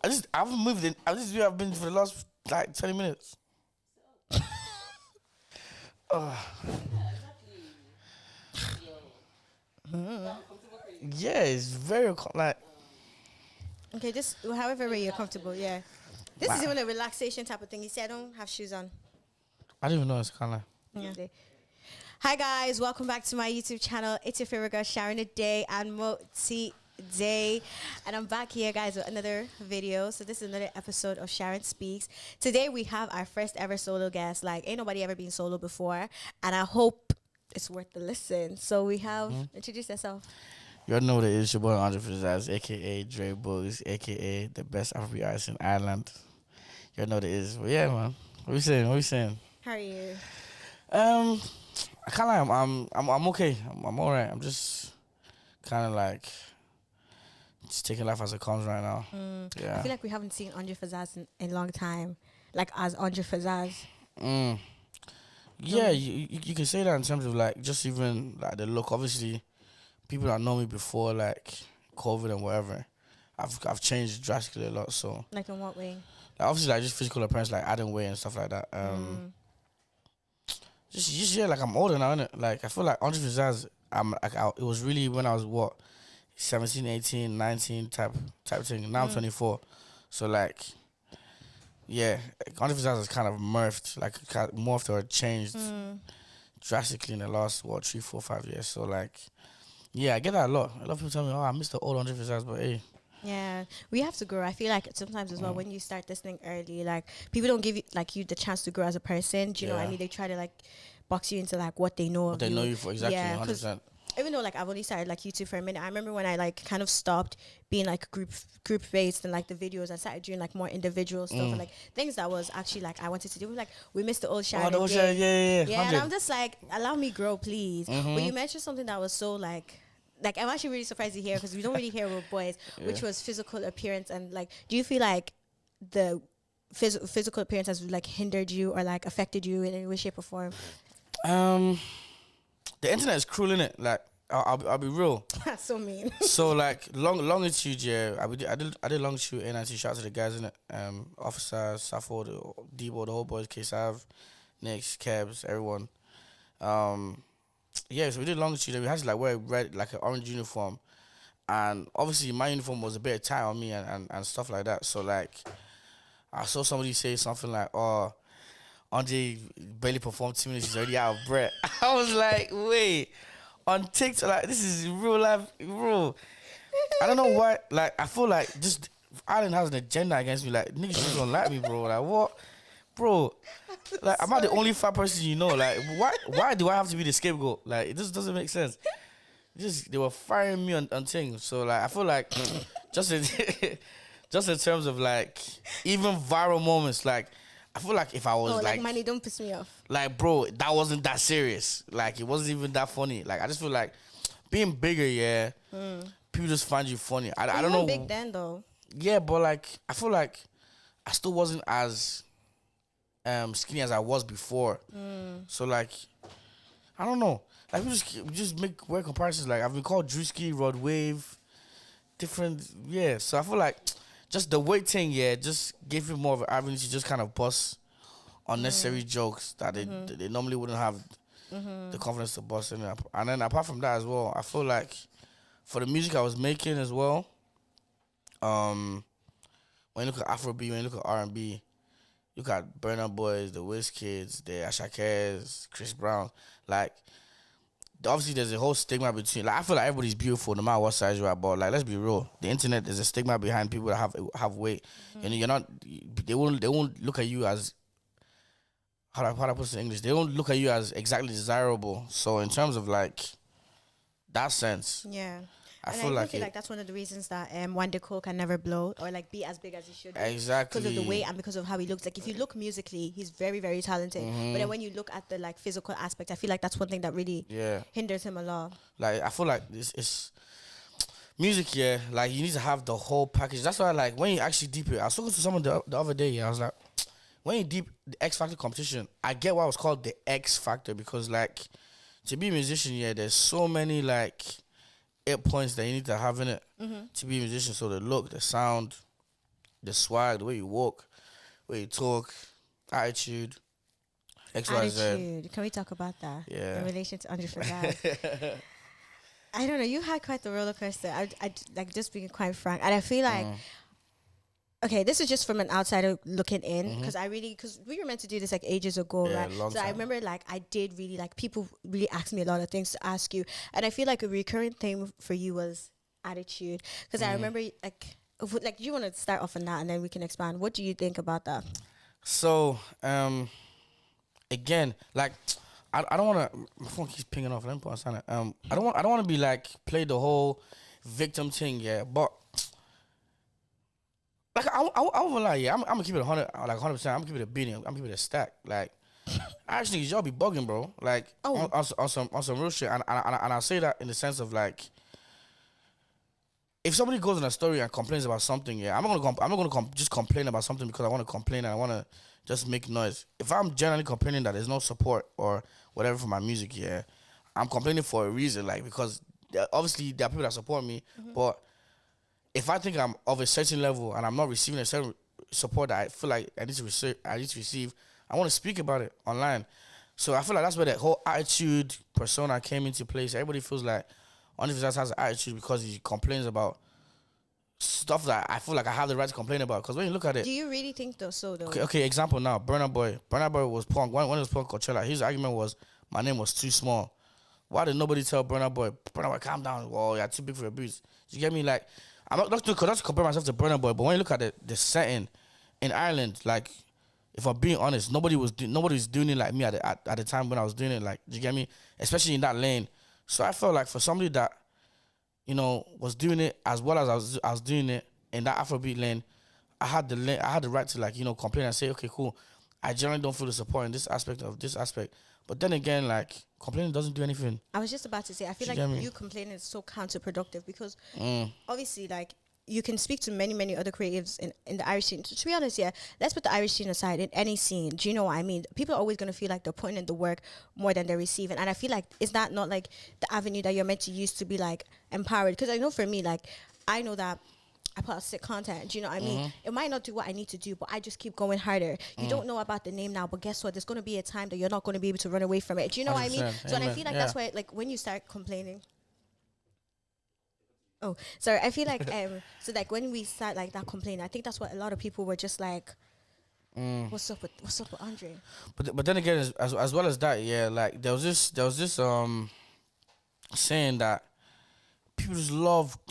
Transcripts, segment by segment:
I haven't moved in. This is where I've been for the last like 20 minutes. Yeah, it's very like. Okay, just however way you're comfortable. Yeah. This is Wow. even a relaxation type of thing. You see, I don't have shoes on. I don't even know. It's kind of. Yeah. Hi guys, welcome back to my YouTube channel. It's your favorite girl SharonAde and Moti Day, and I'm back here, guys, with another video. So this is another episode of Sharon Speaks. Today we have our first ever solo guest. Like, ain't nobody ever been solo before, and I hope it's worth the listen. So we have introduce yourself. You already know what it is. Your boy Andre Fazaz, aka Dre Boogs, aka the best Afrobeat artist in Ireland. You already know what it is. But yeah, man. What you saying? What you saying? How are you? I kind of I'm okay. I'm all right. I'm just kind of like just taking life as it comes right now. Yeah. I feel like we haven't seen Andre Fazaz in a long time, like as Andre Fazaz. Yeah, you can say that in terms of like just even like the look. Obviously, people that know me before like COVID and whatever, I've changed drastically a lot. So Like in what way? like, obviously like just physical appearance, like adding weight and stuff like that. Just yeah, like I'm older now, innit? Like I feel like Andre Fazaz, it was really when I was what 17, 18, 19 type thing. Now I'm 24, so like yeah, Andre Fazaz has kind of morphed or changed drastically in the last 3, 4, 5 years. So like yeah, I get that a lot. A lot of people tell me, oh, I miss the old Andre Fazaz, but hey. Yeah, we have to grow. I feel like sometimes as well when you start this thing early, like people don't give you the chance to grow as a person. Do you know what I mean? They try to like box you into like what they know. What they know you for, exactly, Yeah, 100%. even though like I've only started like YouTube for a minute, I remember when I like kind of stopped being like group based and like the videos and started doing like more individual stuff and like things that was actually like I wanted to do. Like we missed the old Sharon. Oh, yeah. Yeah, and 100. I'm just like, allow me grow, please. But you mentioned something that was so like I'm actually really surprised to hear because we don't really hear with boys, which was physical appearance. And like, do you feel like the physical appearance has like hindered you or like affected you in any way, shape, or form? The internet is cruel, innit? Like I'll be real. So mean. So like longitude, yeah. I did longitude A90. Shout out to the guys in it. Officer, Safford, Debo, the whole boys, K-Sav, Nix, Kebs, everyone. Yeah, so we did longitude and we had to like wear red, like an orange uniform. And obviously my uniform was a bit tight on me and stuff like that. So like I saw somebody say something like, oh, Andre barely performed 2 minutes, he's already out of breath. I was like, wait, on TikTok, like this is real life, bro. I don't know why, like I feel like just Ireland has an agenda against me. Like niggas just don't like me, bro. Like what? Bro, like I'm not the only fat person you know. Like why do I have to be the scapegoat? Like it just doesn't make sense. They were firing me on things. So like I feel like just in just in terms of like even viral moments, like I feel like if I was like money, don't piss me off. Like bro, that wasn't that serious. Like it wasn't even that funny. Like I just feel like being bigger, yeah, people just find you funny. I don't know. Big then though. Yeah, but like I feel like I still wasn't as skinny as I was before. So like I don't know. Like we just make weird comparisons. Like I've been called Drewski, Rod Wave, different. Yeah. So I feel like just the weight thing, yeah, just gave me more of an avenue to just kind of bust unnecessary jokes that they normally wouldn't have the confidence to bust in. And then apart from that as well, I feel like for the music I was making as well, when you look at Afrobeat, when you look at R&B, look at Burna Boys, the Wizkids, the Ashakers, Chris Brown. Like, obviously, there's a whole stigma between. Like, I feel like everybody's beautiful, no matter what size you are. But like, let's be real. The internet, there's a stigma behind people that have weight. You know, you're not. They won't look at you as. How do I put it in English? They don't look at you as exactly desirable. So in terms of like that sense, yeah. I And feel I like feel like that's one of the reasons that Wanda Cole can never blow or like be as big as he should be. Exactly. Because of the weight and because of how he looks. Like if you look musically, he's very, very talented. But then when you look at the like physical aspect, I feel like that's one thing that really hinders him a lot. Like I feel like it's music, yeah. Like you need to have the whole package. That's why like when you actually deep it, I was talking to someone the other day, yeah, I was like, when you deep the X Factor competition, I get why it was called the X Factor because like to be a musician, yeah, there's so many like 8 points that you need to have in it to be a musician. So the look, the sound, the swag, the way you walk, the way you talk, attitude, XYZ. Attitude. Can we talk about that? Yeah. In relation to Andre Fazaz. I don't know. You had quite the roller coaster. I like just being quite frank, and I feel like. Okay, this is just from an outsider looking in because we were meant to do this like ages ago, Yeah, right? long So I time. remember like I did really like people really asked me a lot of things to ask you, and I feel like a recurring thing for you was attitude because I remember like you want to start off on that and then we can expand. What do you think about that? So, again, like, I don't want to. My phone keeps pinging off. Let me put on silent. I don't want to be like play the whole victim thing, yeah. But like, I won't lie, yeah. I'm gonna keep it 100, like 100%. I'm gonna keep it a beating. I'm gonna keep it a stack. Like, actually, y'all be bugging, bro. Like, on some real shit. And I say that in the sense of like, if somebody goes on a story and complains about something, yeah, I'm not gonna just complain about something because I want to complain and I want to just make noise. If I'm generally complaining that there's no support or whatever for my music, yeah, I'm complaining for a reason, like because obviously there are people that support me, but if I think I'm of a certain level and I'm not receiving a certain support that I feel like I need to receive, I want to speak about it online. So I feel like that's where the whole attitude persona came into place. Everybody feels like Andre Fazaz has an attitude because he complains about stuff that I feel like I have the right to complain about. Because when you look at it, Do you really think though? okay, example now, Burna Boy. Burna Boy was punk. When he was punk Coachella, his argument was my name was too small. Why did nobody tell Burna Boy, calm down? Well, you're too big for your boots. You get me? Like, I'm not to compare myself to Burna Boy, but when you look at the setting in Ireland, like, if I'm being honest, nobody was doing it like me at the time when I was doing it. Like, do you get me? Especially in that lane. So I felt like for somebody that, you know, was doing it as well as I was doing it in that Afrobeat lane, I had the right to, like, you know, complain and say, okay, cool, I generally don't feel the support in this aspect. But then again, like, complaining doesn't do anything. I was just about to say, I feel You like get me? you complaining is so counterproductive because obviously, like, you can speak to many, many other creatives in the Irish scene. To be honest, yeah, let's put the Irish scene aside. In any scene, do you know what I mean? People are always going to feel like they're putting in the work more than they're receiving. And I feel like, is that not, like, the avenue that you're meant to use to be, like, empowered? Because I know for me, like, I know that I put out sick content. Do you know what I mean? It might not do what I need to do, but I just keep going harder. You don't know about the name now, but guess what? There's going to be a time that you're not going to be able to run away from it. Do you know what I mean? 100%. So and I Amen. feel like Yeah. that's why, like, when you start complaining. Oh, sorry. I feel like so like when we start like that complaining, I think that's what a lot of people were just like, what's up with Andre? But then again, as well as that, yeah, like there was this saying that people just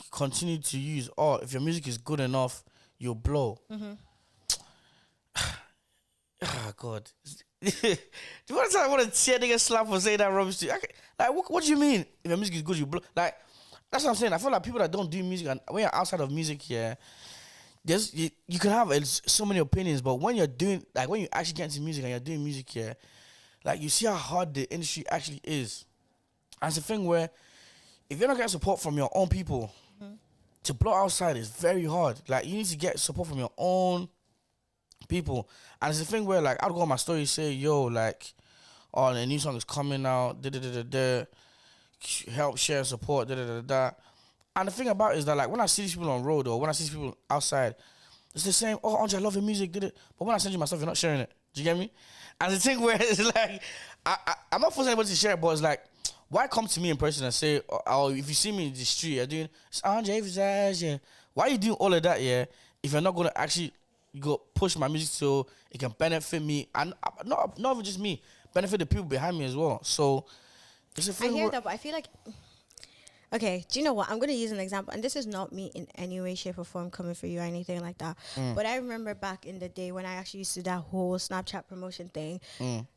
continue to use. Oh, if your music is good enough, you'll blow. Ah, God. Do you want to tear nigga slap for saying that rubbish? Like, what do you mean? If your music is good, you blow. Like, that's what I'm saying. I feel like people that don't do music, and when you're outside of music, yeah, you can have so many opinions, but when you're doing, like, when you actually get into music and you're doing music, yeah, like, you see how hard the industry actually is. And it's a thing where if you're not getting support from your own people, to blow outside is very hard. Like, you need to get support from your own people. And it's a thing where, like, I'd go on my story, say, yo, like, oh, the new song is coming out, help, share, support, And the thing about it is that, like, when I see these people on road or when I see these people outside, it's the same, oh, Andre, I love your music, But when I send you my stuff, you're not sharing it. Do you get me? And the thing where it's like, I'm not forcing anybody to share it, but it's like, why come to me in person and say, oh, if you see me in the street, you're doing, it's Andre Fazaz, yeah. Why are you doing all of that, yeah, if you're not going to actually go push my music so it can benefit me, and not even just me, benefit the people behind me as well. So, it's a I thing hear where, that, but I feel like, okay, do you know what? I'm going to use an example, and this is not me in any way, shape, or form coming for you or anything like that. But I remember back in the day when I actually used to do that whole Snapchat promotion thing,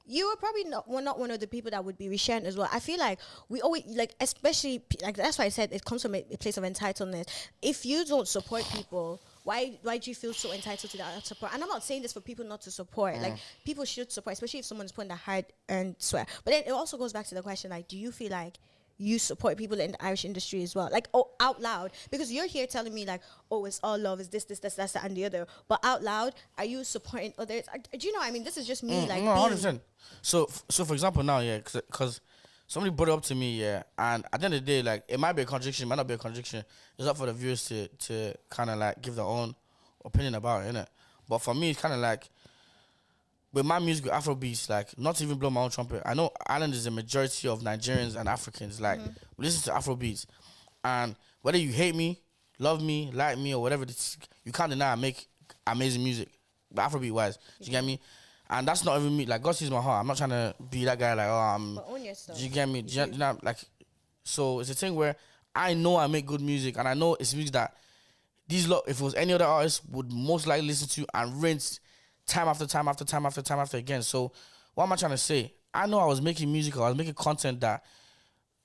you were probably not one of the people that would be resharing as well. I feel like we always, like, especially, like, that's why I said it comes from a place of entitlement. If you don't support people, why do you feel so entitled to that support? And I'm not saying this for people not to support. Like, people should support, especially if someone's putting their hard-earned sweat. But then it also goes back to the question, like, do you feel like you support people in the Irish industry as well? Like, oh, out loud. Because you're here telling me, like, oh, it's all love, it's this, that, and the other. But out loud, are you supporting others? Do you know what I mean? This is just me, like, no, being... 100%. So for example, now, yeah, because somebody brought it up to me, yeah, and at the end of the day, like, it might be a contradiction, it might not be a contradiction. It's up for the viewers to kind of, like, give their own opinion about it, innit? But for me, it's kind of like with my music, with Afrobeats, like not to even blow my own trumpet. I know Ireland is a majority of Nigerians and Africans. Like we listen to Afrobeats, and whether you hate me, love me, like me, or whatever, you can't deny I make amazing music, Afrobeat wise. Do you get me? And that's not even me. Like God sees my heart. I'm not trying to be that guy. Like But own your stuff. do you get me? Do you know, like, so it's a thing where I know I make good music, and I know it's music that these lot, if it was any other artist, would most likely listen to and rinse time after time after time after time after again. So what am I trying to say? I know I was making music, or I was making content that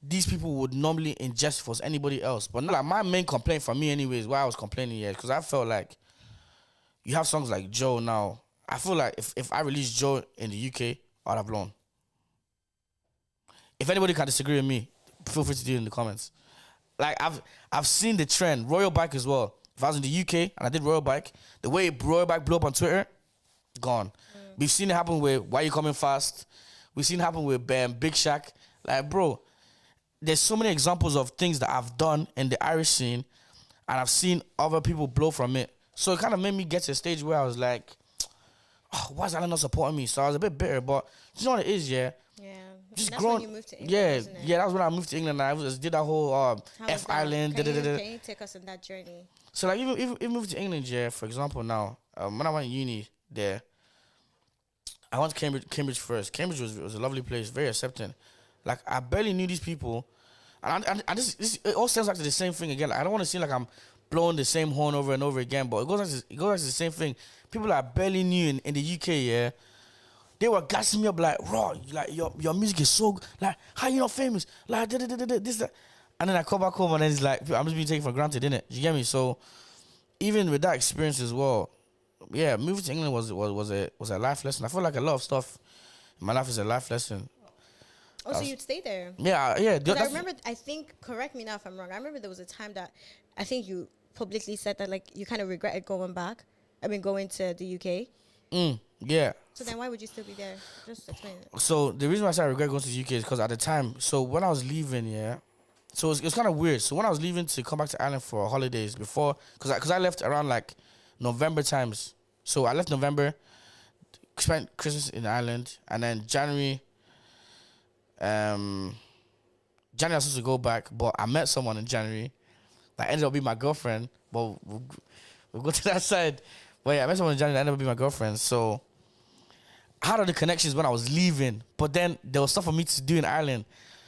these people would normally ingest if it was anybody else. But like my main complaint for me anyways, why I was complaining, because I felt like you have songs like Joe now. I feel like if I released Joe in the UK, I'd have blown. If anybody can disagree with me, feel free to do it in the comments. Like I've seen the trend. Royal Bike as well. If I was in the UK and I did Royal Bike, the way Royal Bike blew up on Twitter, gone. We've seen it happen with Why You Coming Fast. We've seen it happen with Big Shaq. Like, bro, there's so many examples of things that I've done in the Irish scene, and I've seen other people blow from it. So it kind of made me get to a stage where I was like, oh, why is Alan not supporting me? So I was a bit bitter, but you know what it is, yeah? Yeah. Just that's grown. when you moved to England, isn't it? Yeah, that was when I moved to England. And I did that whole How was F that? Island. Can you take us on that journey? So like even moved to England, yeah. For example, now when I went to uni there, I went to Cambridge first. Cambridge was a lovely place, very accepting. Like I barely knew these people, and this it all sounds like the same thing again. Like, I don't want to seem like I'm blowing the same horn over and over again, but it goes like the same thing. People I barely knew in the UK, yeah, they were gassing me up like, raw, like your music is so good. Like, how you not famous? Like this that. And then I come back home and then it's like I'm just being taken for granted, innit? You get me? So even with that experience as well, yeah, moving to England was a life lesson. I feel like a lot of stuff in my life is a life lesson. Oh, so you'd stay there? Yeah. Because I remember, I think, correct me now if I'm wrong, I remember there was a time that I think you publicly said that, like, you kind of regretted going to the UK. Yeah. So then why would you still be there? Just explain it. So the reason why I said I regret going to the UK is because at the time, so when I was leaving, yeah, so it's kind of weird. So when I was leaving to come back to Ireland for holidays before, because I left around like November times. So I left November, spent Christmas in Ireland, and then January I was supposed to go back, but I met someone in January that ended up being my girlfriend. But we'll go to that side. But yeah, I met someone in January that ended up being my girlfriend. So I had all the connections when I was leaving, but then there was stuff for me to do in Ireland.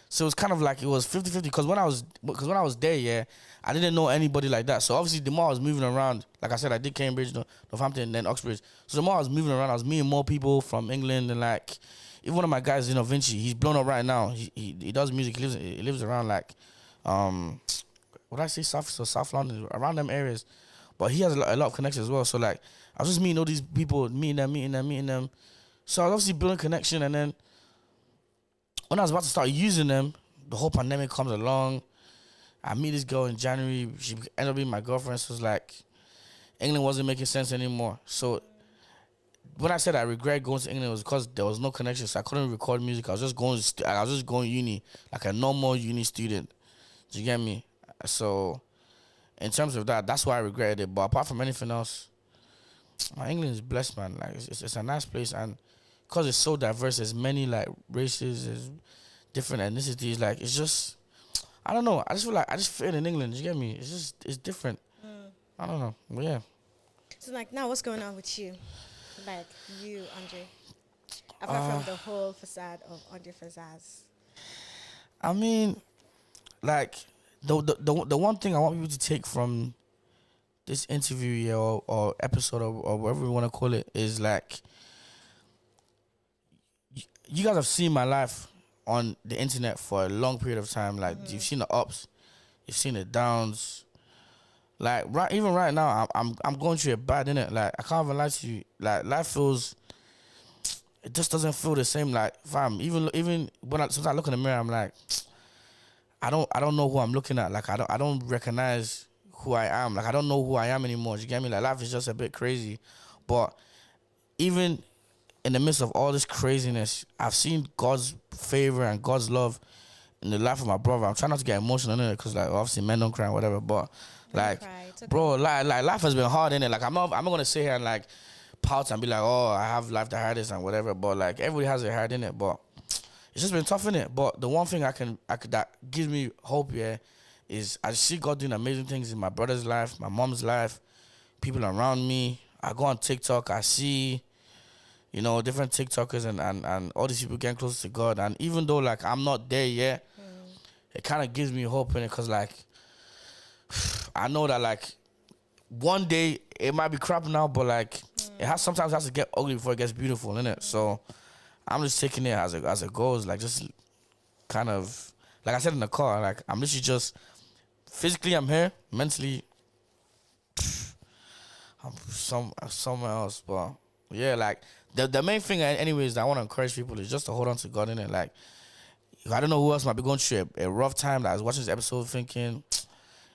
So it was kind of like it was 50-50 because when I was there, yeah, I didn't know anybody like that. So obviously the more I was moving around, like I said, I did Cambridge, Northampton, and then Oxbridge. So the more I was moving around, I was meeting more people from England, and like even one of my guys, Vinci, he's blown up right now. He does music. He lives around like what did I say, South London, around them areas. But he has a lot of connections as well. So like I was just meeting all these people, meeting them. So I was obviously building connection, and then when I was about to start using them, the whole pandemic comes along. I meet this girl in January. She ended up being my girlfriend. So it's like England wasn't making sense anymore. So when I said I regret going to England, it was because there was no connection. So I couldn't record music. I was just going uni like a normal uni student. Do you get me? So in terms of that, that's why I regretted it. But apart from anything else, England is blessed, man. Like it's a nice place, and because it's so diverse, there's many like races, there's different ethnicities. Like it's just, I don't know. I just feel like I just fit in England. You get me? It's different. I don't know. But yeah. So like now, what's going on with you? Like you, Andre, apart from the whole facade of Andre Fazaz. I mean, like the one thing I want people to take from this interview here or episode or whatever we want to call it is like, you guys have seen my life on the internet for a long period of time. Like you've seen the ups, you've seen the downs. Like even right now, I'm going through it bad, innit? Like I can't even lie to you. Like life feels, it just doesn't feel the same. Like fam, even when sometimes I look in the mirror, I'm like, I don't know who I'm looking at. Like I don't recognize who I am. Like I don't know who I am anymore. Do you get me? Like life is just a bit crazy. But even in the midst of all this craziness, I've seen God's favor and God's love in the life of my brother. I'm trying not to get emotional in it because, like, obviously men don't cry and whatever, but Like, cry. It's okay. bro, like life has been hard, innit? Like, I'm not gonna sit here and like pout and be like, oh, I have life the hardest and whatever. But like, everybody has it hard, innit? But it's just been tough, innit? But the one thing I could that gives me hope, yeah, is I see God doing amazing things in my brother's life, my mom's life, people around me. I go on TikTok, I see, you know, different TikTokers and all these people getting closer to God. And even though like I'm not there yet, it kind of gives me hope in it, because like I know that like one day it might be crap now, but like sometimes has to get ugly before it gets beautiful, innit? So I'm just taking it as it goes, like just kind of like I said in the car, like I'm literally just physically I'm here, mentally I'm somewhere else. But yeah, like the main thing anyways that I want to encourage people is just to hold on to God, innit? Like I don't know who else might be going through a rough time that I was watching this episode thinking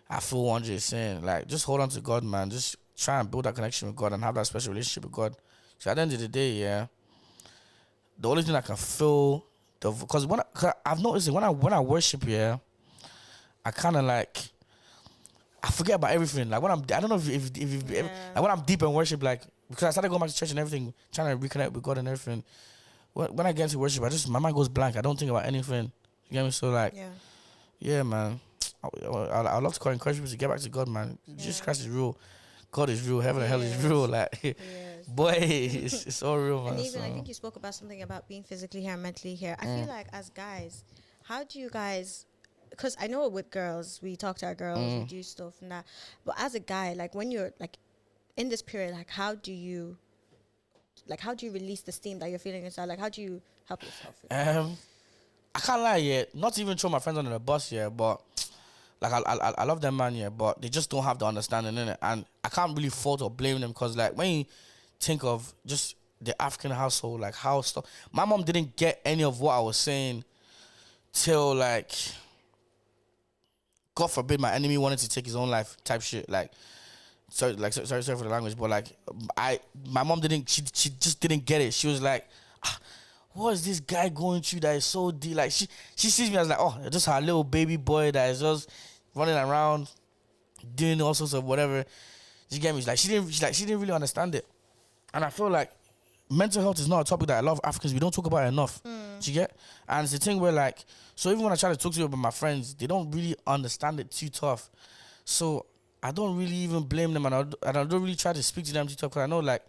I feel Andre is saying, like, just hold on to God, man. Just try and build that connection with God and have that special relationship with God. So at the end of the day, yeah, the only thing I can feel, because I've noticed it when I worship, yeah, I kind of like I forget about everything. Like when I don't know if like when I'm deep in worship, like because I started going back to church and everything, trying to reconnect with God and everything. When I get into worship, my mind goes blank. I don't think about anything. You get me? So like, yeah, man. I'd love to encourage people to get back to God, man. Jesus Christ is real. God is real. Heaven and hell is real. Like, boy, it's all real, man. And even I think you spoke about something about being physically here and mentally here. I feel like as guys, how do you guys? Because I know with girls, we talk to our girls, we do stuff and that. But as a guy, like when you're like in this period, like how do you release the steam that you're feeling inside? Like how do you help yourself? I can't lie yet. Not to even throw my friends under the bus here, but like I love them, man, yeah, but they just don't have the understanding in it, and I can't really fault or blame them, because like when you think of just the African household, like how stuff, my mom didn't get any of what I was saying till like, God forbid, my enemy wanted to take his own life type shit. Like, sorry for the language, but like my mom didn't. She just didn't get it. She was like, what is this guy going through that is so deep? Like she sees me as like, oh, just her little baby boy that is just running around doing all sorts of whatever. You get me? Like she didn't really understand it. And I feel like mental health is not a topic that a lot of Africans, we don't talk about enough. Do you get? And it's the thing where like, so even when I try to talk to you about my friends, they don't really understand it too tough. So I don't really even blame them, and I don't really try to speak to them too tough, because I know like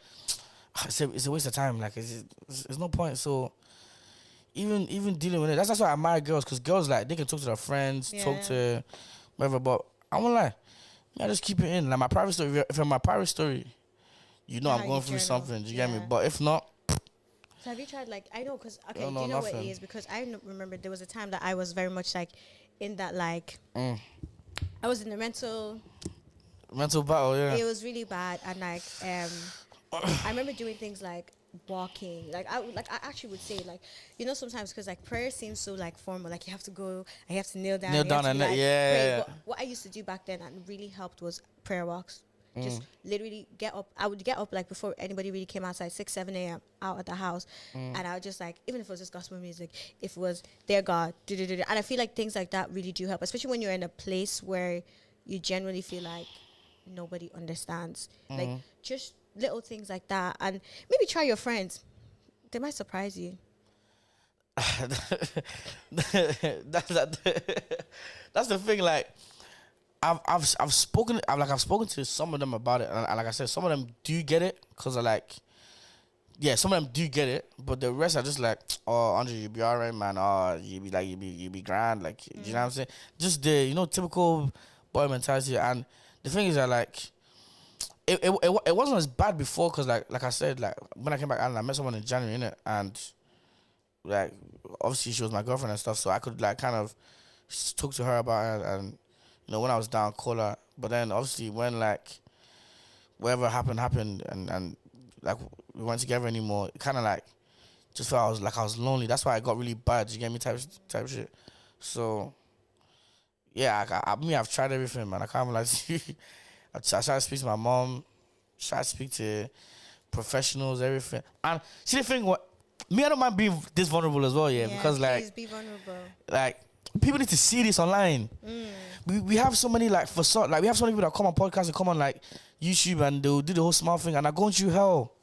it's a waste of time. Like it's no point. So even dealing with it, that's why I admire girls, because girls like they can talk to their friends, talk to whatever. But I won't lie, I just keep it in. Like my private story, if in my private story, you know I'm going through something. Do you get me? But if not. So have you tried, like, I know, because, okay, do you know what it is? Because I remember there was a time that I was very much, like, in that, like, I was in the mental battle, yeah. It was really bad, and, like, I remember doing things like walking. Like, I actually would say, like, you know, sometimes, because, like, prayer seems so, like, formal. Like, you have to go, you have to kneel down. And like, yeah. But what I used to do back then and really helped was prayer walks. Just literally get up. I would get up like before anybody really came outside, 6, 7 a.m. out at the house. And I would just like, even if it was just gospel music, if it was their God, and I feel like things like that really do help, especially when you're in a place where you generally feel like nobody understands. Like just little things like that. And maybe try your friends. They might surprise you. That's the thing, like, I've spoken to some of them about it, and like I said, some of them do get it, because some of them do get it, but the rest are just like, oh, Andre, you be alright, man. Oh, you be grand, like, you know what I'm saying? Just the typical boy mentality. And the thing is that like, it wasn't as bad before, because like I said, like when I came back, I met someone in January, innit? And like obviously she was my girlfriend and stuff, so I could like kind of talk to her about it, and when I was down, call her. But then obviously when like whatever happened and like we weren't together anymore, it kind of like just felt I was lonely. That's why I got really bad. You get me, type shit. So yeah, I've tried everything, man. I can't lie to you. I tried to speak to my mom, try to speak to professionals, everything. And see the thing, I don't mind being this vulnerable as well, yeah, because like, please be vulnerable. Like people need to see this online. We have so many like facade, like we have so many people that come on podcasts and come on like YouTube and they'll do the whole smile thing and are going through hell.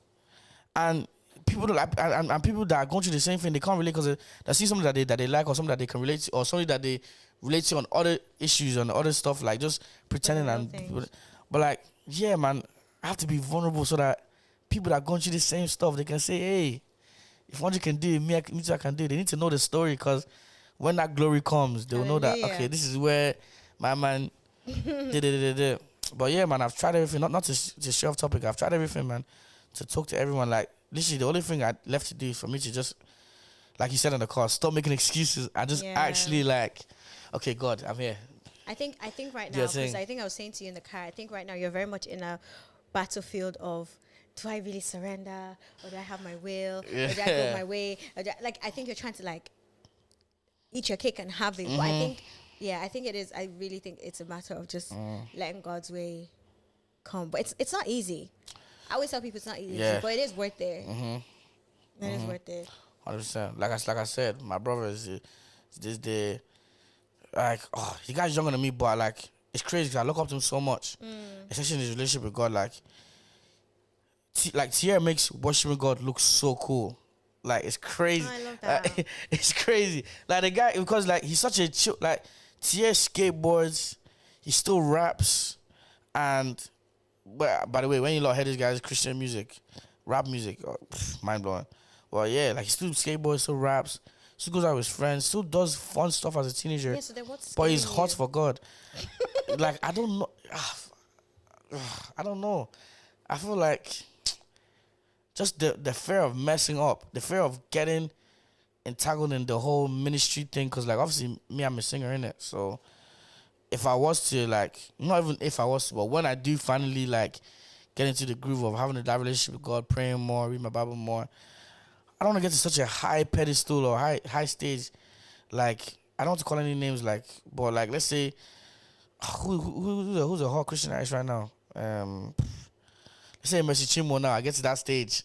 And people and people that are going through the same thing, they can't relate because they see something that they like or something that they can relate to or something that they relate to on other issues and other stuff, like just pretending but like, yeah, man, I have to be vulnerable so that people that are going through the same stuff, they can say, hey, if one can do it, me too, I can do it. They need to know the story because when that glory comes, they'll know that, okay, this is where my man did. But yeah, man, I've tried everything, not to share off topic, I've tried everything, man, to talk to everyone. Like, literally, the only thing I left to do is for me to just, like you said in the car, stop making excuses and just actually like, okay, God, I'm here. I think right now, because I think I was saying to you in the car, I think right now you're very much in a battlefield of, do I really surrender, or do I have my will, or do I go my way? I think you're trying to like eat your cake and have it. But I think it is. I really think it's a matter of just letting God's way come. But it's not easy. I always tell people it's not easy, but it is worth it. It is worth it. 100%. Like I said, my brother is the like, he guy's younger than me, but like it's crazy because I look up to him so much, especially in his relationship with God. Like Tierra makes worshiping God look so cool. Like it's crazy. I love that. It's crazy. Like the guy, because like he's such a chill. Like Tierra skateboards, he still raps, and but by the way, when you hear this guy's Christian music, rap music, mind blowing. Well, yeah, like he still skateboards, still raps, still goes out with his friends, still does fun stuff as a teenager. Yeah, so then what's but he's hot for God. Like I don't know. I don't know. I feel like just the fear of messing up, the fear of getting entangled in the whole ministry thing, because like obviously me, I'm a singer in it. So if I was to like, not even if I was to, but when I do finally like get into the groove of having that relationship with God, praying more, read my Bible more, I don't want to get to such a high pedestal or high stage. Like I don't want to call any names, like, but like let's say who's a hot Christian artist right now? Let's say Mercy Chimo now. I get to that stage.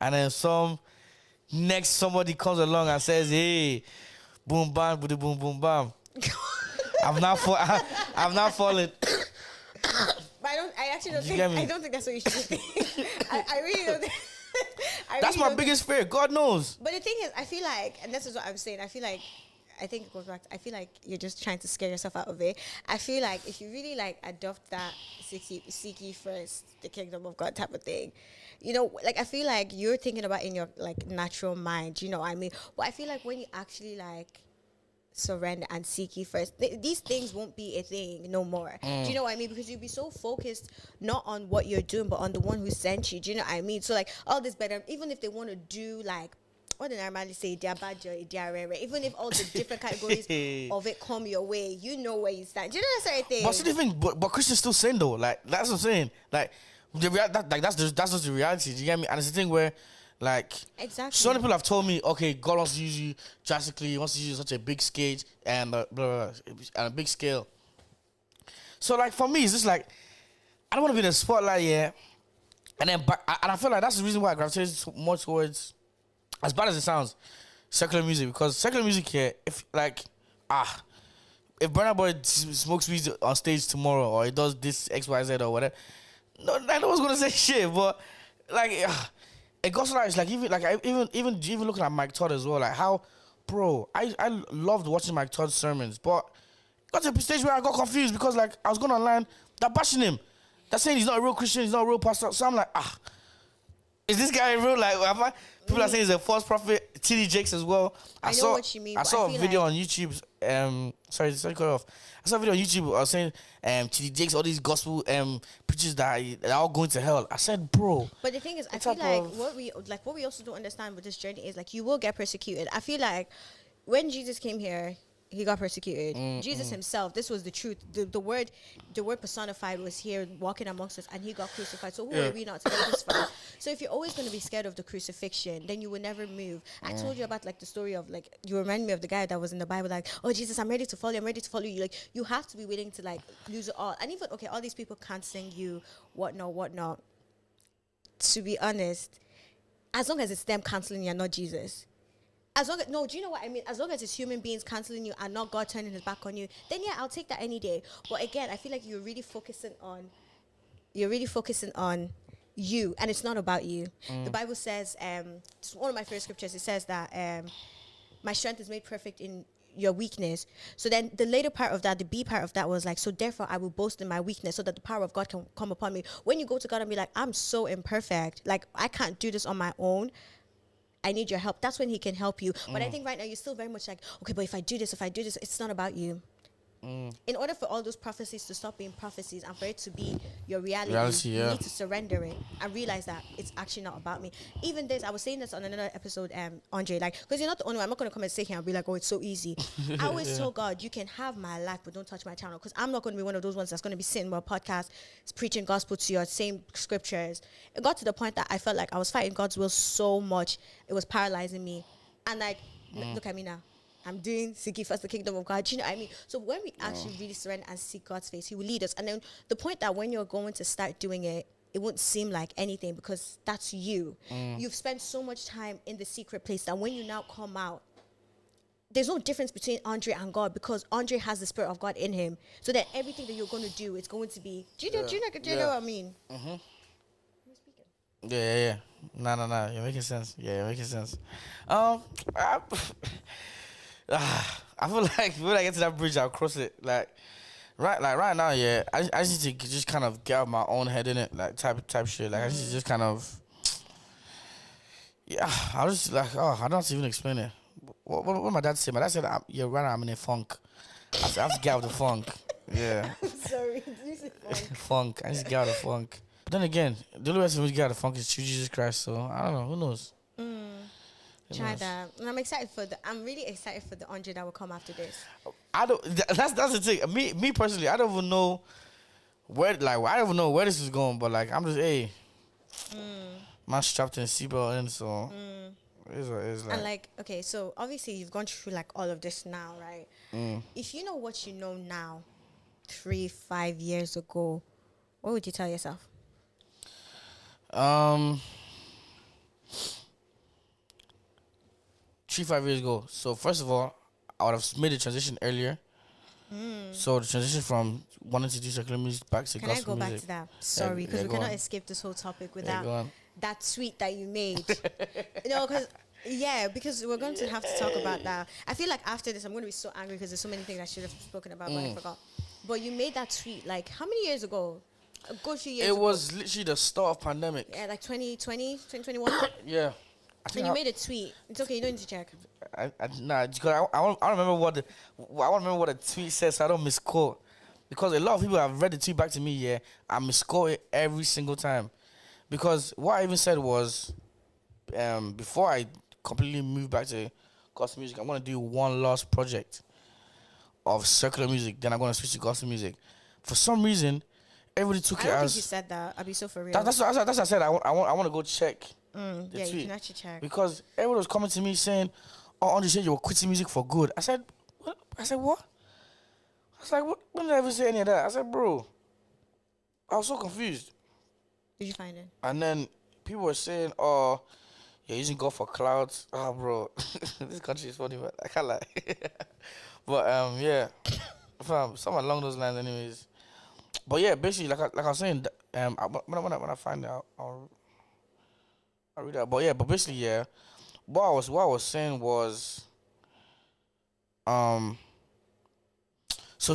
And then somebody comes along and says, hey, boom bam, boom boom boom bam. I'm not falling. But I don't think that's what you should think. I really don't think. That's my biggest fear. God knows. But the thing is, I feel like, and this is what I'm saying, I think it goes back to, I feel like you're just trying to scare yourself out of it. I feel like if you really like adopt that seek ye first the kingdom of God type of thing, you know, like I feel like you're thinking about in your like natural mind, you know what I mean? But I feel like when you actually like surrender and seek ye first, these things won't be a thing no more. Do you know what I mean? Because you'll be so focused not on what you're doing but on the one who sent you. Do you know what I mean? So like all this better, even if they want to do like what they normally say, even if all the different categories of it come your way, you know where you stand. Do you know that sort of thing? But see the thing, but Christians still sin though. Like that's what I'm saying. Like that's just the reality. Do you get me? And it's the thing where, like, exactly. So many people have told me, okay, God wants to use you drastically. He wants to use you such a big stage and blah, blah, and a big scale. So like for me, it's just like I don't want to be in the spotlight, yeah. And then, and I feel like that's the reason why I gravitate more towards, as bad as it sounds, secular music. Because secular music here, if Burna Boy smokes weed on stage tomorrow, or he does this XYZ or whatever, no one's gonna say shit. But like, it goes like even looking at Mike Todd as well. Like how, bro, I loved watching Mike Todd's sermons, but it got to a stage where I got confused because like I was going online, they're bashing him. They're saying he's not a real Christian, he's not a real pastor. So I'm like, is this guy real? Like, people are saying he's a false prophet. T.D. Jakes as well. I know what you mean. I saw a video on YouTube. Sorry to cut off. I saw a video on YouTube. I was saying T.D. Jakes, all these gospel preachers that are all going to hell. I said, bro. But the thing is, I feel like what we also don't understand with this journey is like you will get persecuted. I feel like when Jesus came here, he got persecuted. Jesus himself, this was the truth. The word personified was here walking amongst us, and he got crucified. So who are we not to get crucified? So if you're always going to be scared of the crucifixion, then you will never move. I told you about like the story of like, you remind me of the guy that was in the Bible, like, oh Jesus, I'm ready to follow you. Like you have to be willing to like lose it all. And even all these people canceling you, whatnot. To be honest, as long as it's them canceling you and not Jesus, As long as, no, do you know what I mean? As long as it's human beings canceling you and not God turning his back on you, then yeah, I'll take that any day. But again, I feel like you're really focusing on you, and it's not about you. The Bible says, it's one of my favorite scriptures. It says that my strength is made perfect in your weakness. So then the later part of that, the B part of that was like, so therefore I will boast in my weakness so that the power of God can come upon me. When you go to God and be like, I'm so imperfect, like I can't do this on my own, I need your help, that's when he can help you. But I think right now you're still very much like, okay, but if I do this, it's not about you. In order for all those prophecies to stop being prophecies and for it to be your reality, you need to surrender it and realize that it's actually not about me. Even this, I was saying this on another episode, Andre, like, because you're not the only one. I'm not going to come and sit here and be like, oh, it's so easy. I always told God, you can have my life, but don't touch my channel, because I'm not going to be one of those ones that's going to be sitting on a podcast preaching gospel to your same scriptures. It got to the point that I felt like I was fighting God's will so much, it was paralyzing me. And like, look at me now. I'm doing seek ye first the kingdom of God. You know what I mean? So when we actually really surrender and seek God's face, he will lead us. And then the point that when you're going to start doing it, it won't seem like anything because that's you. You've spent so much time in the secret place that when you now come out, there's no difference between Andre and God, because Andre has the Spirit of God in him. So that everything that you're going to do is going to be, do you know what I mean? Yeah. No. You're making sense. Yeah, you're making sense. I feel like when I get to that bridge, I'll cross it. Like right now, yeah. I just need to just kind of get out of my own head in it, like type shit. Like I need to just kind of, yeah. I was just like, I don't have to even explain it. What my dad said? My dad said, "Yeah, right now I'm in a funk. I have to get out of the funk." Yeah. I'm sorry. You said funk. Funk. I just get out of the funk. But then again, the only way to get out of the funk is through Jesus Christ. So I don't know. Who knows? Try that. And I'm really excited for the Andre that will come after this. That's the thing. Me personally, I don't even know where this is going, but like I'm just man strapped in a seatbelt in, so it's like. And like, okay, so obviously you've gone through like all of this now, right? If you know what you know now, 3-5 years ago, what would you tell yourself? 3-5 years ago. So first of all, I would have made the transition earlier. So the transition from wanting to do secular music back to gospel music. Can I go back to that? Sorry, because we cannot escape this whole topic without that tweet that you made. Because we're going to have to talk about that. I feel like after this, I'm going to be so angry because there's so many things I should have spoken about, but I forgot. But you made that tweet like how many years ago? A good few years ago. It was literally the start of pandemic. Yeah, like 2020, 2021. Yeah. And you made a tweet. It's okay, you don't need to check. Because I don't remember what the tweet says, so I don't misquote. Because a lot of people have read the tweet back to me, yeah, I misquote it every single time. Because what I even said was, before I completely move back to gospel music, I'm gonna do one last project of secular music. Then I'm gonna switch to gospel music. For some reason, everybody took it as. I don't think you said that. I'll be so for real. That's what I said. I want to go check. Yeah, tweet. You can actually check. Because everyone was coming to me saying, "Oh, Andre said you were quitting music for good." I said, "What?" I was like, "What? When did I ever say any of that?" I said, "Bro, I was so confused." Did you find it? And then people were saying, "Oh, you're using God for clouds." Oh, bro, this country is funny, but I can't lie. But yeah, something along those lines, anyways. But yeah, basically, like I was saying, when I find out, I'll read that. But yeah, but basically, yeah, what I was saying was, so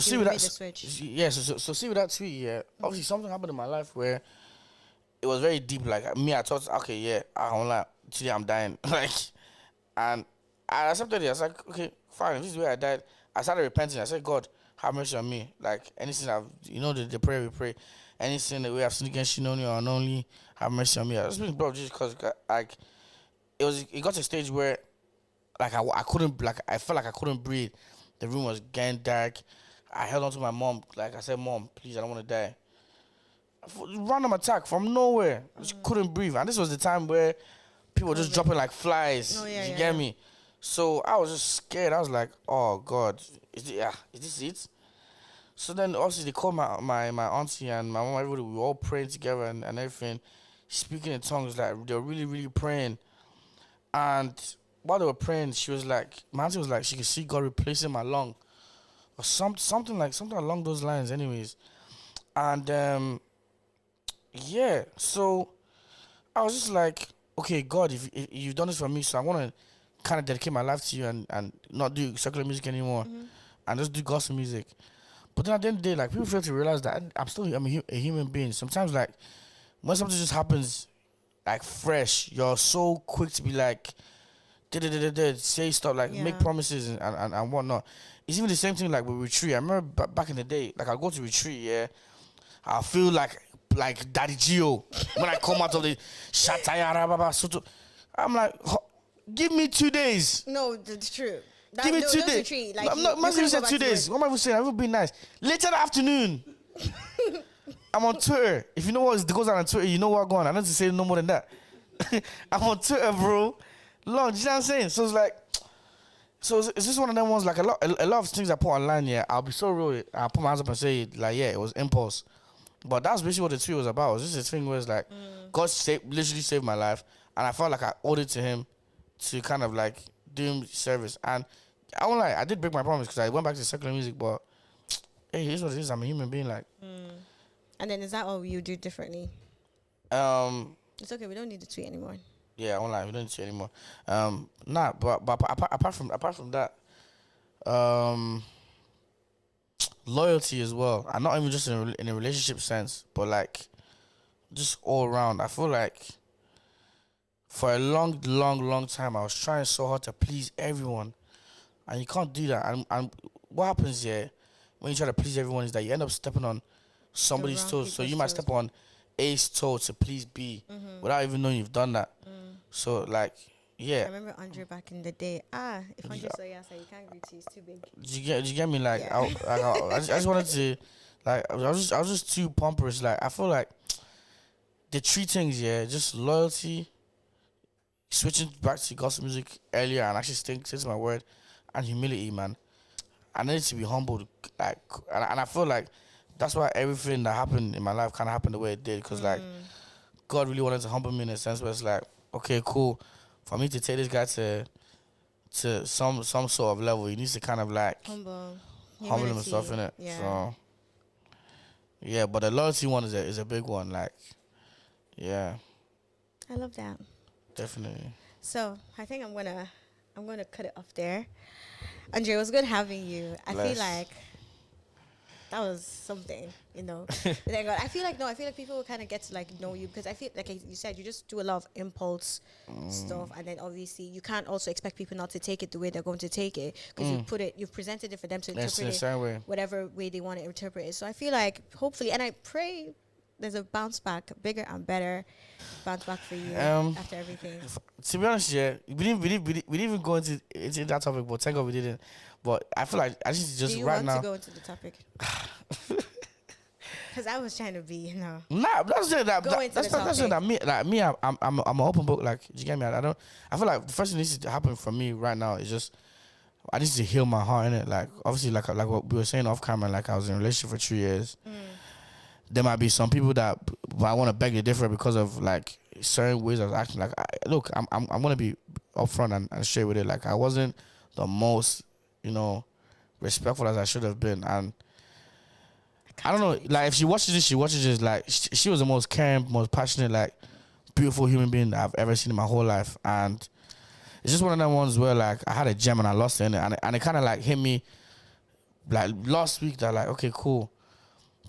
see with that, yeah, so see with that tweet, yeah, obviously something happened in my life where it was very deep. Like me, I thought, okay, yeah, I don't like today I'm dying, like, and I accepted it. I was like, okay, fine, if this is where I died. I started repenting. I said, God, have mercy on me. Like anything the prayer we pray, anything that we have sinned against you, knowingly or unknowingly, have mercy on me. I was being bro, just because like it got to a stage where like I couldn't, like I felt like I couldn't breathe. The room was getting dark. I held on to my mom. Like I said, "Mom, please, I don't want to die." Random attack from nowhere. I just couldn't breathe. And this was the time where people were just dropping like flies. Oh, yeah, you get me? So I was just scared. I was like, "Oh God, is this it?" So then obviously they called my auntie and my mom. Everybody, we were all praying together and everything, speaking in tongues. Like they were really, really praying. And while they were praying, she was like, my auntie was like, she could see God replacing my lung or something along those lines. Anyways, and yeah, so I was just like, okay, God, if you've done this for me, so I want to kind of dedicate my life to you and not do secular music anymore and just do gospel music. But then at the end of the day, like, people fail to realize that I'm a human being. Sometimes, like, when something just happens, like, fresh, you're so quick to be like, say stuff, like, make promises and whatnot. It's even the same thing, like, with retreat. I remember back in the day, like, I'll go to retreat, yeah, I feel like Daddy Gio when I come out of the Shataya Baba Soto. I'm like, give me 2 days. No, that's true. Give me 2 days. Like, I'm not you said 2 days. What am I even saying? I will be nice. Later in the afternoon. I'm on Twitter. If you know what goes on Twitter, you know what going on. I don't need to say no more than that. I'm on Twitter, bro. Long, you know what I'm saying? So it's like, it's just one of them ones, like a lot of things I put online, yeah, I'll be so real. I'll put my hands up and say, like, yeah, it was impulse. But that's basically what the tweet was about. It was just a thing where it's like, God literally saved my life, and I felt like I owed it to him to kind of like do him service. And I won't lie, I did break my promise because I went back to secular music, but hey, here's what it is. I'm a human being, like. And then is that what you do differently? It's okay. We don't need the tweet anymore. Yeah, I won't lie, we don't need to anymore. Nah, but apart from that, loyalty as well, and not even just in a relationship sense, but like just all around. I feel like for a long time I was trying so hard to please everyone, and you can't do that. And what happens here when you try to please everyone is that you end up stepping on somebody's toes. So you might step on A's toe to please B without even knowing you've done that. So like, yeah. I remember Andre back in the day. If Andre saw you outside, you can't greet you. It's too big. Did you get me? Like, yeah. I just wanted to, like, I was just too pompous. Like, I feel like the three things, yeah, just loyalty, switching back to gospel music earlier, and actually sticking to my word, and humility, man. I needed to be humbled, like, and I feel like that's why everything that happened in my life kind of happened the way it did, because like God really wanted to humble me in a sense where it's like, okay, cool, for me to take this guy to some sort of level, he needs to kind of like humble himself in it. Yeah. So yeah, but the loyalty one is a big one, like, yeah. I love that. Definitely. So I think I'm gonna cut it off there. Andre, it was good having you. I feel like that was something, you know. I feel like people will kind of get to like know you, because I feel like you said, you just do a lot of impulse stuff, and then obviously you can't also expect people not to take it the way they're going to take it, because you've presented it for them to interpret it whatever way they want to interpret it. So I feel like hopefully, and I pray there's a bounce back, bigger and better bounce back for you after everything. To be honest, yeah, we didn't even go into that topic, but thank God we didn't. But I feel like I just do you right want now to go into the topic? Because I was trying to be, you know. Nah, that's it. That's me. I'm an open book. Like, you get me? I feel like the first thing that needs to happen for me right now is just I need to heal my heart in it. Like, obviously, like what we were saying off camera. Like, I was in a relationship for 3 years. There might be some people that I want to beg to differ because of like certain ways I was acting. Like, look, I'm gonna be upfront and straight with it. Like, I wasn't the most, you know, respectful as I should have been, and I don't know. Like, if she watches this. Like, she was the most caring, most passionate, like, beautiful human being that I've ever seen in my whole life, and it's just one of them ones where like I had a gem and I lost it in it, and it kind of like hit me like last week that like, okay, cool.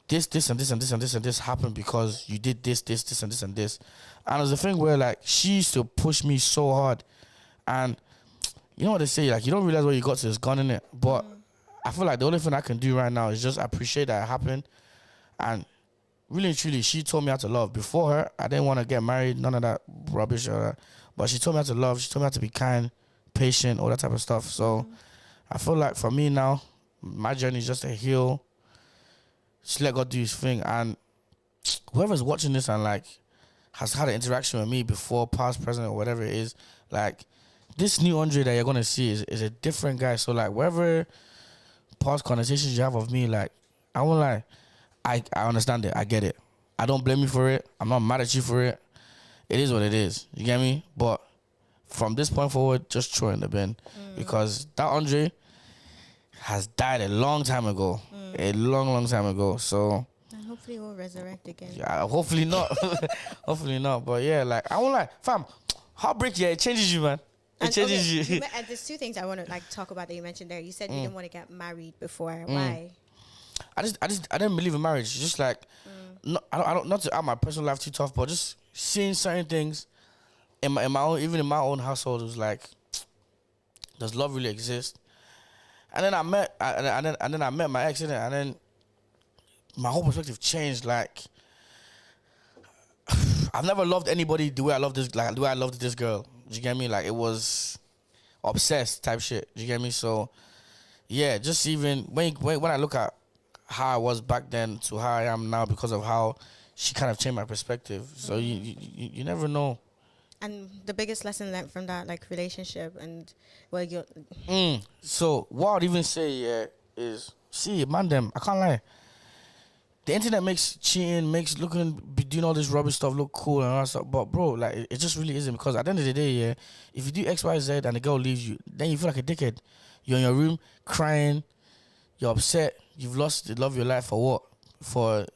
This and this happened because you did this and this and this. And it was a thing where like she used to push me so hard. And you know what they say, like, you don't realize what you got till it's gone, in it. But I feel like the only thing I can do right now is just appreciate that it happened. And really and truly, she told me how to love. Before her, I didn't want to get married, none of that rubbish. But she told me how to love. She told me how to be kind, patient, all that type of stuff. So I feel like for me now, my journey is just to heal. Just let God do his thing, and whoever's watching this and like has had an interaction with me before, past, present, or whatever it is, like this new Andre that you're gonna see is a different guy. So like whatever past conversations you have of me, like I won't lie, I understand it, I get it. I don't blame you for it. I'm not mad at you for it. It is what it is. You get me? But from this point forward, just throw it in the bin because that Andre has died a long time ago, a long time ago. So And hopefully we'll resurrect again. yeah, hopefully not, hopefully not. But yeah, like I won't lie, fam, heartbreak, yeah, it changes you, man. It changes you. And there's two things I want to like talk about that you mentioned there. You said you didn't want to get married before. Why? I didn't believe in marriage. Just like, I don't not to add my personal life too tough, but just seeing certain things in my own, even in my own household, it was like, does love really exist? And then I met my ex, innit? And then my whole perspective changed. Like, I've never loved anybody the way I love this, like the way I loved this girl. Do you get me? Like, it was obsessed type shit. Do you get me? So yeah, just even when I look at how I was back then to how I am now because of how she kind of changed my perspective. So you never know. And the biggest lesson learned from that like relationship and well you So what I'd even say, yeah, is see, man, them, I can't lie. The internet makes cheating, makes doing all this rubbish stuff look cool and all that stuff. But bro, like it just really isn't, because at the end of the day, yeah, if you do X, Y, Z and the girl leaves you, then you feel like a dickhead. You're in your room crying, you're upset, you've lost the love of your life for what? For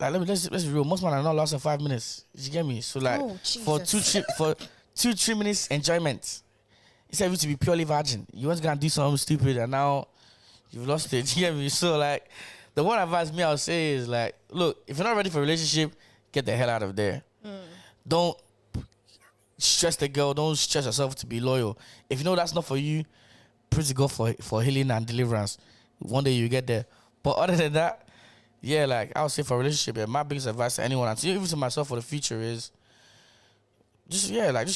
like let's be real, most men are not lost in 5 minutes. You get me? So like for 2-3 minutes enjoyment, instead of you to be purely virgin, you want to go and do something stupid and now you've lost it. You get me? So like the one advice I would say is like, look, if you're not ready for a relationship, get the hell out of there. Don't stress the girl. Don't stress yourself to be loyal. If you know that's not for you, pray to God for healing and deliverance. One day you get there. But other than that, yeah, like I would say for a relationship, yeah, my biggest advice to anyone, and even to myself for the future, is just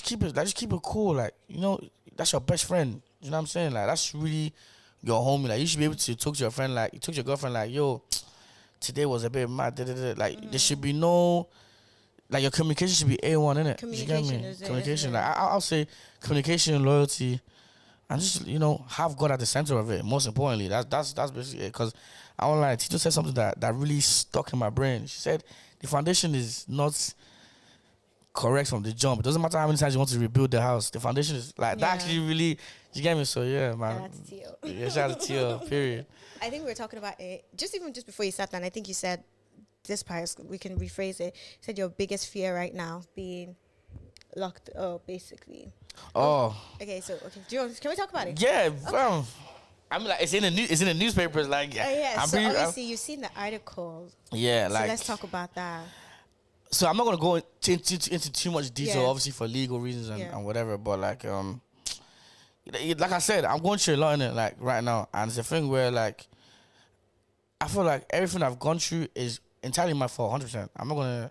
keep it cool. Like, you know, that's your best friend. You know what I'm saying? Like, that's really your homie. Like, you should be able to talk to your friend, like you talk to your girlfriend, like, yo, today was a bit mad. Like, there should be no, like, your communication should be A1, innit? Communication. Like, I'll say communication, loyalty, and just, you know, have God at the center of it. Most importantly, that's basically it. Because I won't lie, Tito said something that really stuck in my brain. She said the foundation is not correct from the jump. It doesn't matter how many times you want to rebuild the house. The foundation is like that actually really. You get me? So yeah, man. Shout out to Tio. Yeah, shout out to Tio. Period. I think we were talking about it just before you sat down. I think you said this part. We can rephrase it. You said your biggest fear right now being locked up, basically. Oh. Okay. So can we talk about it? Yeah. Okay. I mean, like it's in the newspapers. Like yeah. So obviously you've seen the article. Yeah. So like let's talk about that. So I'm not gonna go into too much detail, obviously for legal reasons and whatever. But like like I said, I'm going through a lot in it, like right now, and it's a thing where like I feel like everything I've gone through is entirely my fault, 100%. I'm not gonna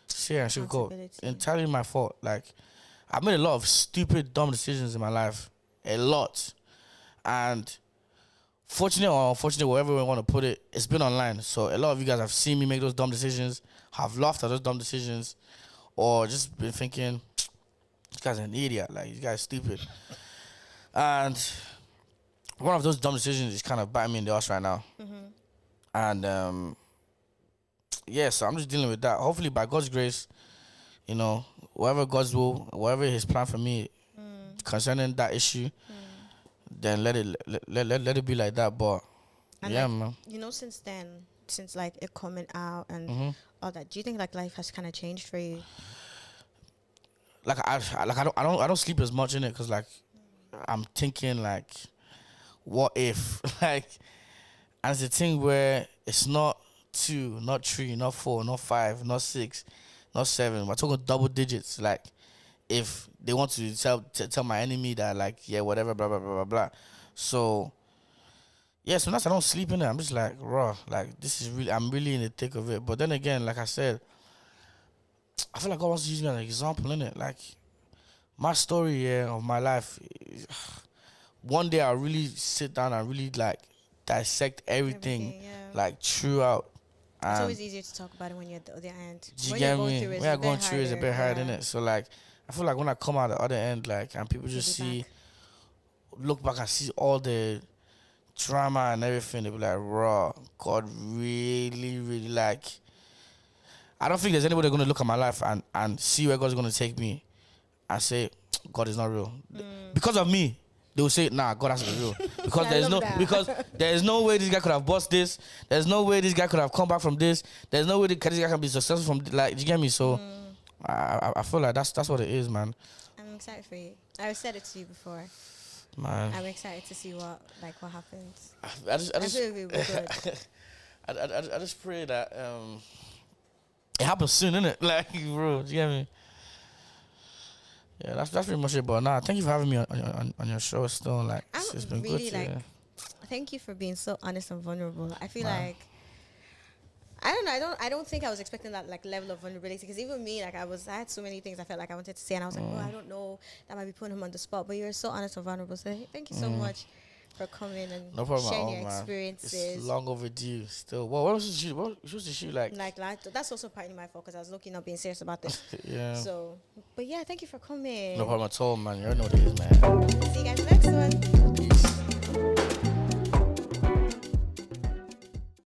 say and sugarcoat. Entirely my fault. Like I've made a lot of stupid, dumb decisions in my life, a lot, and fortunate or unfortunate, whatever we want to put it, it's been online. So a lot of you guys have seen me make those dumb decisions, have laughed at those dumb decisions, or just been thinking, this guy's an idiot, like this guy's stupid. And one of those dumb decisions is kind of biting me in the ass right now. And yeah, so I'm just dealing with that. Hopefully by God's grace, you know, whatever God's will, whatever His plan for me concerning that issue, then let it be like that. But and yeah, like, man. You know, since like it coming out and all that, do you think like life has kind of changed for you? Like I don't sleep as much in it because like I'm thinking like, what if like, and it's a thing where it's not 2, not 3, not 4, not 5, not 6, not 7. We're talking double digits. Like if they want to tell my enemy that like, yeah, whatever, blah blah blah blah blah. So yeah, sometimes I don't sleep in it. I'm just like, raw. Like I'm really in the thick of it. But then again, like I said, I feel like God wants to use me as an example, innit? Like my story of my life. One day I'll really sit down and really like dissect everything like throughout. It's always easier to talk about it when you're at the other end. You get me? When you're going through, it's a bit hard, innit? So like, I feel like when I come out the other end, like, and people just look back and see all the drama and everything, they'll be like, raw, God really, really like. I don't think there's anybody going to look at my life and see where God's going to take me and say, God is not real. Because of me, they will say, nah, God has to be real. Because there is no way this guy could have bought this. There's no way this guy could have come back from this. There's no way this guy can be successful from, like, you get me? So I feel like that's what it is, man. I'm excited for you. I've said it to you before. Man, I'm excited to see what happens. I just feel it'll be good. I just pray that it happens soon, innit? Like, bro, do you get me? Yeah, that's pretty much it. But nah, thank you for having me on your show. Still, like, it's been really good. Thank you for being so honest and vulnerable. I feel Man. like I don't think I was expecting that like level of vulnerability, because even me, like I had so many things I felt like I wanted to say, and I was like, oh, I don't know, that might be putting him on the spot. But you're so honest and vulnerable. So thank you so much for coming and No problem sharing at all, your man. experiences. It's long overdue. Still, what was the shoot? What was the shoot like? Like that's also partly my fault, because I was looking not being serious about this. Yeah. So, but yeah, thank you for coming. No problem at all, man. You already know what it is, man. See you guys next one.